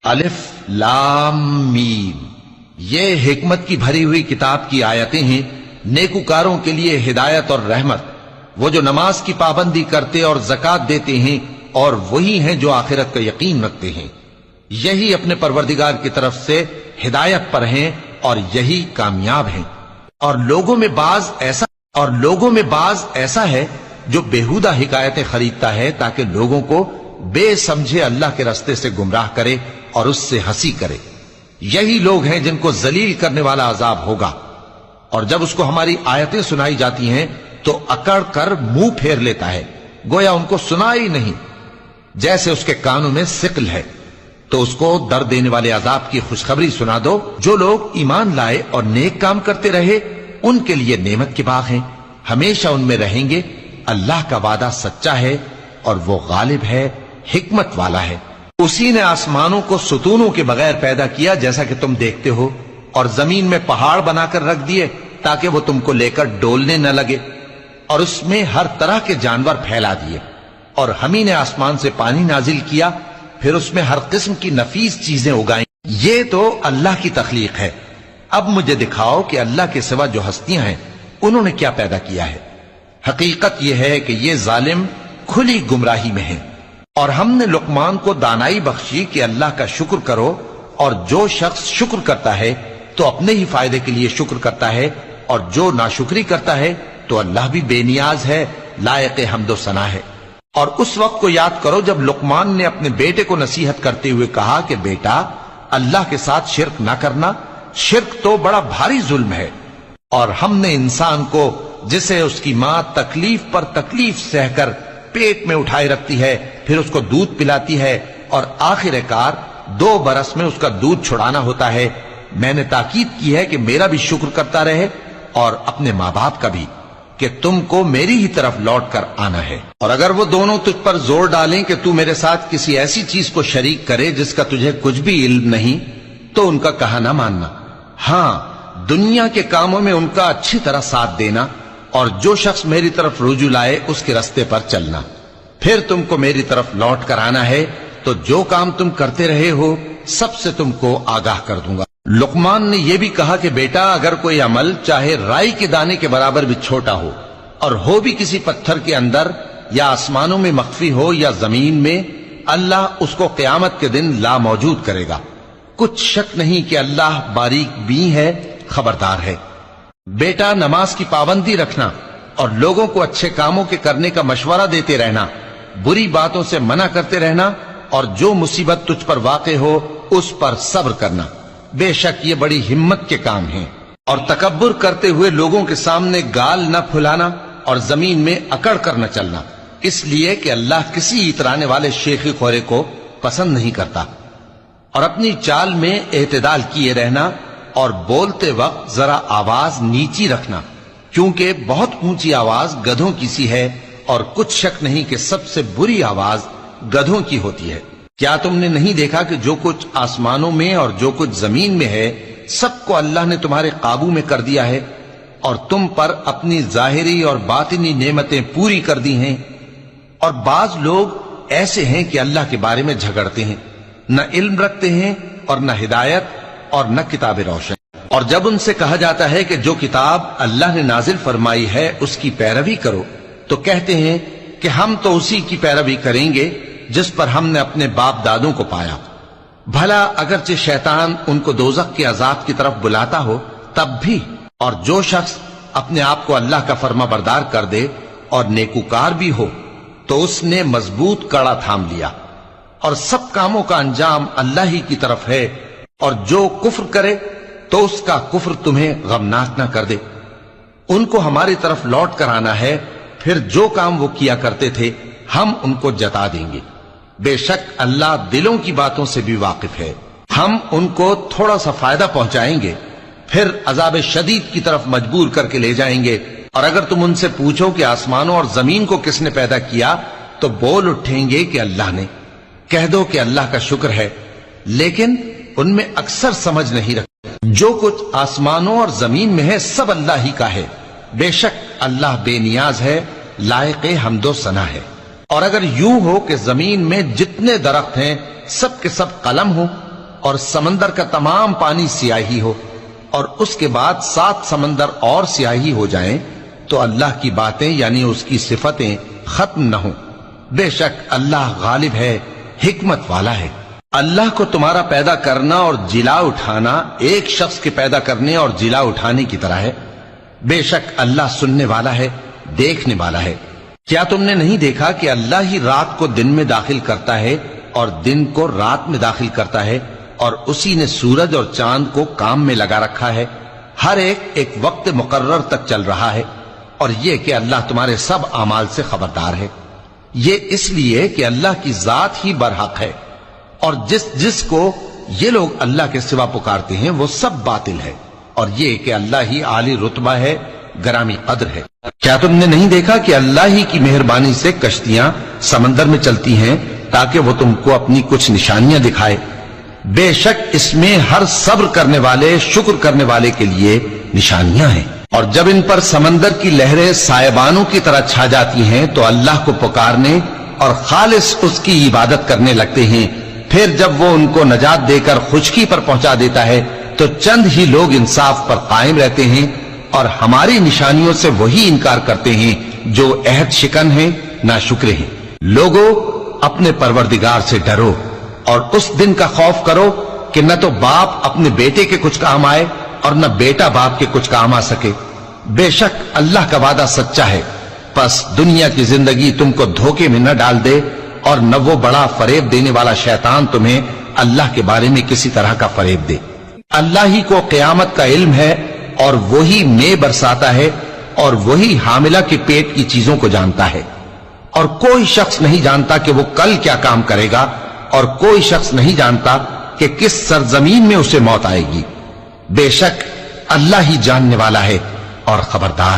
الف لام میم، یہ حکمت کی بھری ہوئی کتاب کی آیتیں ہیں، نیکوکاروں کے لیے ہدایت اور رحمت، وہ جو نماز کی پابندی کرتے اور زکوٰۃ دیتے ہیں، اور وہی ہیں جو آخرت کا یقین رکھتے ہیں، یہی اپنے پروردگار کی طرف سے ہدایت پر ہیں اور یہی کامیاب ہیں۔ اور لوگوں میں بعض ایسا ہے جو بیہودہ حکایتیں خریدتا ہے تاکہ لوگوں کو بے سمجھے اللہ کے راستے سے گمراہ کرے اور اس سے ہنسی کرے، یہی لوگ ہیں جن کو ذلیل کرنے والا عذاب ہوگا۔ اور جب اس کو ہماری آیتیں سنائی جاتی ہیں تو اکڑ کر منہ پھیر لیتا ہے، گویا ان کو سنا ہی نہیں، جیسے اس کے کانوں میں ثقل ہے۔ تو اس کو درد دینے والے عذاب کی خوشخبری سنا دو۔ جو لوگ ایمان لائے اور نیک کام کرتے رہے ان کے لیے نعمت کے باغ ہیں، ہمیشہ ان میں رہیں گے۔ اللہ کا وعدہ سچا ہے اور وہ غالب ہے، حکمت والا ہے۔ اسی نے آسمانوں کو ستونوں کے بغیر پیدا کیا جیسا کہ تم دیکھتے ہو، اور زمین میں پہاڑ بنا کر رکھ دیے تاکہ وہ تم کو لے کر ڈولنے نہ لگے، اور اس میں ہر طرح کے جانور پھیلا دیے۔ اور ہم ہی نے آسمان سے پانی نازل کیا، پھر اس میں ہر قسم کی نفیس چیزیں اگائیں۔ یہ تو اللہ کی تخلیق ہے۔ اب مجھے دکھاؤ کہ اللہ کے سوا جو ہستیاں ہیں انہوں نے کیا پیدا کیا ہے۔ حقیقت یہ ہے کہ یہ ظالم کھلی گمراہی میں ہیں۔ اور ہم نے لقمان کو دانائی بخشی کہ اللہ کا شکر کرو، اور جو شخص شکر کرتا ہے تو اپنے ہی فائدے کے لیے شکر کرتا ہے، اور جو ناشکری کرتا ہے تو اللہ بھی بے نیاز ہے، لائق حمد و ثنا ہے۔ اور اس وقت کو یاد کرو جب لقمان نے اپنے بیٹے کو نصیحت کرتے ہوئے کہا کہ بیٹا، اللہ کے ساتھ شرک نہ کرنا، شرک تو بڑا بھاری ظلم ہے۔ اور ہم نے انسان کو، جسے اس کی ماں تکلیف پر تکلیف سہ کر پیٹ میں اٹھائے رکھتی ہے، پھر اس کو دودھ پلاتی ہے، اور آخر کار 2 برس میں اس کا دودھ چھڑانا ہوتا ہے، میں نے تاکید کی ہے کہ میرا بھی شکر کرتا رہے اور اپنے ماں باپ کا بھی، کہ تم کو میری ہی طرف لوٹ کر آنا ہے۔ اور اگر وہ دونوں تجھ پر زور ڈالیں کہ تو میرے ساتھ کسی ایسی چیز کو شریک کرے جس کا تجھے کچھ بھی علم نہیں، تو ان کا کہا نہ ماننا، ہاں دنیا کے کاموں میں ان کا اچھی طرح ساتھ دینا، اور جو شخص میری طرف رجوع لائے اس کے راستے پر چلنا، پھر تم کو میری طرف لوٹ کر آنا ہے، تو جو کام تم کرتے رہے ہو سب سے تم کو آگاہ کر دوں گا۔ لقمان نے یہ بھی کہا کہ بیٹا، اگر کوئی عمل چاہے رائی کے دانے کے برابر بھی چھوٹا ہو، اور ہو بھی کسی پتھر کے اندر یا آسمانوں میں مخفی ہو یا زمین میں، اللہ اس کو قیامت کے دن لا موجود کرے گا۔ کچھ شک نہیں کہ اللہ باریک بین ہے، خبردار ہے۔ بیٹا، نماز کی پابندی رکھنا اور لوگوں کو اچھے کاموں کے کرنے کا مشورہ دیتے رہنا، بری باتوں سے منع کرتے رہنا، اور جو مصیبت تجھ پر واقع ہو اس پر صبر کرنا، بے شک یہ بڑی ہمت کے کام ہیں۔ اور تکبر کرتے ہوئے لوگوں کے سامنے گال نہ پھلانا اور زمین میں اکڑ کر نہ چلنا، اس لیے کہ اللہ کسی اترانے والے شیخی خورے کو پسند نہیں کرتا۔ اور اپنی چال میں اعتدال کیے رہنا، اور بولتے وقت ذرا آواز نیچی رکھنا، کیونکہ بہت اونچی آواز گدھوں کی سی ہے، اور کچھ شک نہیں کہ سب سے بری آواز گدھوں کی ہوتی ہے۔ کیا تم نے نہیں دیکھا کہ جو کچھ آسمانوں میں اور جو کچھ زمین میں ہے سب کو اللہ نے تمہارے قابو میں کر دیا ہے، اور تم پر اپنی ظاہری اور باطنی نعمتیں پوری کر دی ہیں۔ اور بعض لوگ ایسے ہیں کہ اللہ کے بارے میں جھگڑتے ہیں، نہ علم رکھتے ہیں اور نہ ہدایت اور نہ کتاب روشن۔ اور جب ان سے کہا جاتا ہے کہ جو کتاب اللہ نے نازل فرمائی ہے اس کی پیروی کرو، تو کہتے ہیں کہ ہم تو اسی کی پیروی کریں گے جس پر ہم نے اپنے باپ دادوں کو پایا۔ بھلا اگرچہ شیطان ان کو دوزخ کے عذاب کی طرف بلاتا ہو تب بھی۔ اور جو شخص اپنے آپ کو اللہ کا فرما بردار کر دے اور نیکوکار بھی ہو تو اس نے مضبوط کڑا تھام لیا، اور سب کاموں کا انجام اللہ ہی کی طرف ہے۔ اور جو کفر کرے تو اس کا کفر تمہیں غمناک نہ کر دے۔ ان کو ہماری طرف لوٹ کر آنا ہے، پھر جو کام وہ کیا کرتے تھے ہم ان کو جتا دیں گے۔ بے شک اللہ دلوں کی باتوں سے بھی واقف ہے۔ ہم ان کو تھوڑا سا فائدہ پہنچائیں گے، پھر عذاب شدید کی طرف مجبور کر کے لے جائیں گے۔ اور اگر تم ان سے پوچھو کہ آسمانوں اور زمین کو کس نے پیدا کیا، تو بول اٹھیں گے کہ اللہ نے۔ کہہ دو کہ اللہ کا شکر ہے، لیکن ان میں اکثر سمجھ نہیں رکھتے۔ جو کچھ آسمانوں اور زمین میں ہے سب اللہ ہی کا ہے، بے شک اللہ بے نیاز ہے، لائق حمد و ثنا ہے۔ اور اگر یوں ہو کہ زمین میں جتنے درخت ہیں سب کے سب قلم ہوں اور سمندر کا تمام پانی سیاہی ہو اور اس کے بعد 7 سمندر اور سیاہی ہو جائیں تو اللہ کی باتیں یعنی اس کی صفتیں ختم نہ ہوں۔ بے شک اللہ غالب ہے، حکمت والا ہے۔ اللہ کو تمہارا پیدا کرنا اور جلا اٹھانا ایک شخص کے پیدا کرنے اور جلا اٹھانے کی طرح ہے۔ بے شک اللہ سننے والا ہے، دیکھنے والا ہے۔ کیا تم نے نہیں دیکھا کہ اللہ ہی رات کو دن میں داخل کرتا ہے اور دن کو رات میں داخل کرتا ہے، اور اسی نے سورج اور چاند کو کام میں لگا رکھا ہے، ہر ایک وقت مقرر تک چل رہا ہے، اور یہ کہ اللہ تمہارے سب اعمال سے خبردار ہے۔ یہ اس لیے کہ اللہ کی ذات ہی برحق ہے، اور جس کو یہ لوگ اللہ کے سوا پکارتے ہیں وہ سب باطل ہے، اور یہ کہ اللہ ہی عالی رتبہ ہے، گرامی قدر ہے۔ کیا تم نے نہیں دیکھا کہ اللہ ہی کی مہربانی سے کشتیاں سمندر میں چلتی ہیں تاکہ وہ تم کو اپنی کچھ نشانیاں دکھائے؟ بے شک اس میں ہر صبر کرنے والے، شکر کرنے والے کے لیے نشانیاں ہیں۔ اور جب ان پر سمندر کی لہریں سائبانوں کی طرح چھا جاتی ہیں تو اللہ کو پکارنے اور خالص اس کی عبادت کرنے لگتے ہیں، پھر جب وہ ان کو نجات دے کر خشکی پر پہنچا دیتا ہے تو چند ہی لوگ انصاف پر قائم رہتے ہیں، اور ہماری نشانیوں سے وہی انکار کرتے ہیں جو عہد شکن ہیں، ناشکر ہیں۔ لوگو اپنے پروردگار سے ڈرو اور اس دن کا خوف کرو کہ نہ تو باپ اپنے بیٹے کے کچھ کام آئے اور نہ بیٹا باپ کے کچھ کام آ سکے۔ بے شک اللہ کا وعدہ سچا ہے، پس دنیا کی زندگی تم کو دھوکے میں نہ ڈال دے، اور نہ وہ بڑا فریب دینے والا شیطان تمہیں اللہ کے بارے میں کسی طرح کا فریب دے۔ اللہ ہی کو قیامت کا علم ہے، اور وہی میں برساتا ہے، اور وہی حاملہ کے پیٹ کی چیزوں کو جانتا ہے، اور کوئی شخص نہیں جانتا کہ وہ کل کیا کام کرے گا، اور کوئی شخص نہیں جانتا کہ کس سرزمین میں اسے موت آئے گی۔ بے شک اللہ ہی جاننے والا ہے اور خبردار۔